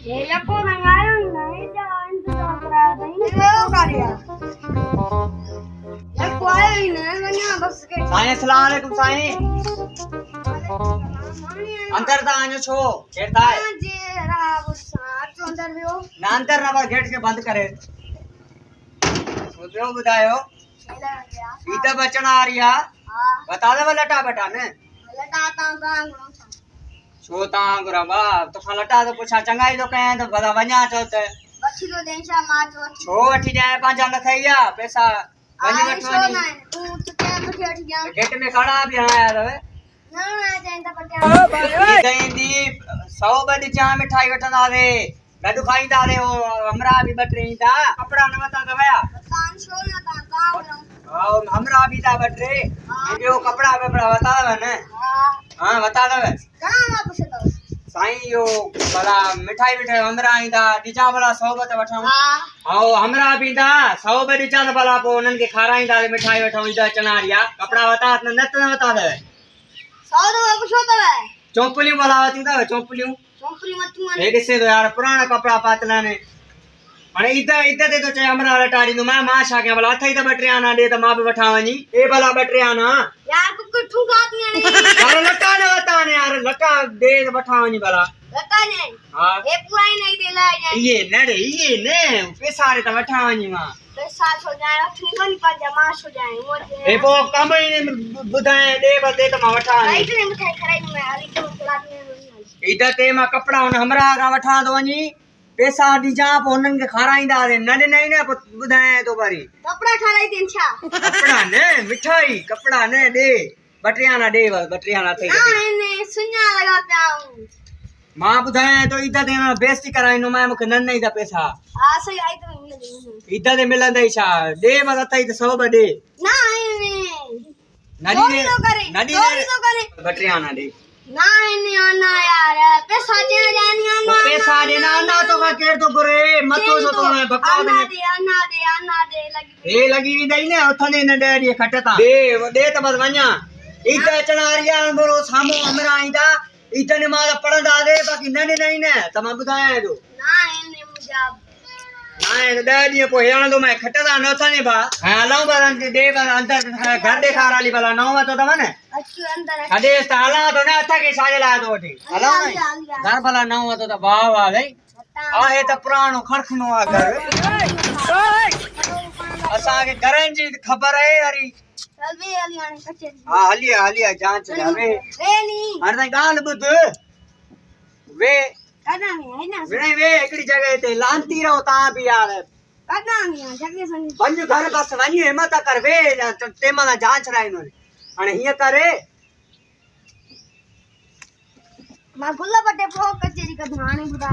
ये को मंगायो नहीं जा इंतजार करा नहीं वो करिया ये कोई नहीं बनिया बस के साईं अस्सलाम वालेकुम साईं अंदर ता आयो छो केरता है जी राव साथ अंदर वियो ना अंदर ना गेट के बंद करे सोचो बुधायो इता बचन आ रिया हां बता दे लटा बेटा ने लटा ता गांग छोता गुरबा तो लटा तो पूछा चंगाई तो कहे तो बदा वणा चोते बच्ची तो देशा माचो छो वठी जाए पांजा न थैया पैसा वणी वठो नी तू तो क्या बठी उठ गया गेट में खड़ा भी आया रवे ना ना जांदा पटिया दईंदी 100 बड़ी चा मिठाई वठंदा रे गडु खाईंदा रे ओ हमरा भी बटरींदा कपड़ा न वता दवया कान छो ना ता गांव हां हमरा भी दा बटरे यो कपड़ा पे बता दवे ने हां हां बता दवे कहां वापस तो साईं यो भला मिठाई मिठाई हमरा आईंदा दिजा भला 100 बत वठाऊं हां आओ हमरा भी दा 100 बड़ी चा भला पो उनन के खाराईंदा मिठाई वठाऊं इदा चनारिया कपड़ा वता न न वता दवे 100 तो वापस होता है चौपलियों भलावती दवे चौपलियों चौपली मत तू एक से तो यार पुराना कपड़ा पातला ने अने इदा दे तो चे हमरा लटाड़ी नु मैं माशा के भला थई तो बटरिया ना दे तो मां भी वठावनी ए भला बटरिया ना यार कुछ ठुकात नहीं यार लटा ने बताने यार लटा दे तो वठावनी भला लता ने हां ये पुराई नहीं देला जाए ये ने पैसा रे तो वठावनी मां पैसा हो जाए ठुकन पर जमा हो जाए मोजे ए पो कम ही ने बुधाए दे बदे तो मां वठावनी इतने मिठाई खराई में अली तो खिलात में इदा ते मां कपड़ा उन हमरा का वठा दो वनी पैसा दी जा पो उनन के खाराईंदा रे नडे नहीं ने बुधाए तो बारी कपड़ा खराई दिन छा कपड़ा ने मिठाई कपड़ा ने दे बटरिया ना दे बटरिया ना थे ना ने सुन्या लगा पाऊं मां बुधाए तो इदा देना बेइज्जती कराइनो मैं मुके नन नहीं दा पैसा हां सही आई तो मिल इदा दे मिलंदे छा दे मत थई तो 100 बडे ना ने नडी ने नडी तो करे बटरिया ना दे ना ने आना यार पैसा दे जानी आना पैसा देना ना तो का केर तो करे मतो तो मैं बका दे आना दे लगी ए लगी भी दई ने उथने न डे खटता दे तो बस वणा इदा चनारिया बोलो सामो हमरा आईदा इतने माला पढ़दा दे बाकी नने नहीं ने तमा बुधाया जो ना ने मुझे ना तो डे को हेण तो मैं खटदा न थने बा हालाऊ बरन दे बा अंदर घर दे खाराली भला नौवा तो तमने अच्छे अंदर अडे ताला तो ना था के साजे ला तो ठी हलाऊ घर भला नौवा तो वाह वाह गई आ हे तो पुरानो खरखनो आ घर असा के घरन जी खबर है यारी चलवे अलियानी कच्चे हां हलिया जांच जावे वे नी हर गाल बुध वे कदा में है ना वे एकड़ी जगह ते लांती रहो ता भी यार कदा में जगह संग वन्य घर बस वन्य हिम्मत कर वे ते मां जांच राइनो अने हिया करे मां गुल्ला पटे प्रो कचेरी का धाने बुदा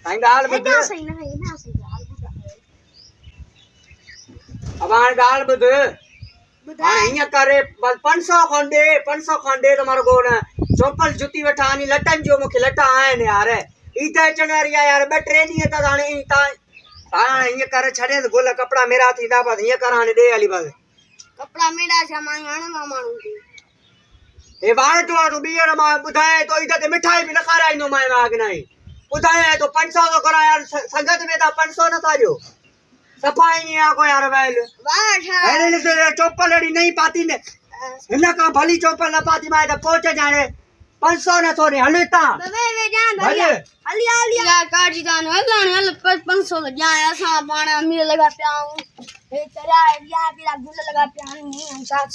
ताई गाल बुध ना सही गाल बुदा अबार गाल बुध बुदा हिया करे बस 500 खंडे तुम्हारो गोण चोपल जुती वठानी लटन जो मुखे लटा आए ने यार इता चनरिया यार बटरे नी ता दाने ता हां हिया करे छड़े गोल कपड़ा मेरा थी दा बस हिया कराने दे वाली बस कपड़ा मेरा सामान आने ना मानू ए बार तो बियर मा बुधाए तो इदा ते मिठाई भी न खाराई नो माय माग नहीं बुधाए तो 500 तो करा यार संगत में ता 500 न थाजो सफाई नहीं आ को यार बैल वाह अरे ने तो चोपल लड़ी नहीं पाती ने हिना का भली चोपल न पाती माय तो पहुंचे जाने 500 न थोड़ी हलता वे जान भैया हलिया काजी जान हल 500 जा ऐसा पाना मेरे लगा पे आऊं ए तेरा या पिला गुल लगा पे आऊं नहीं हम साथ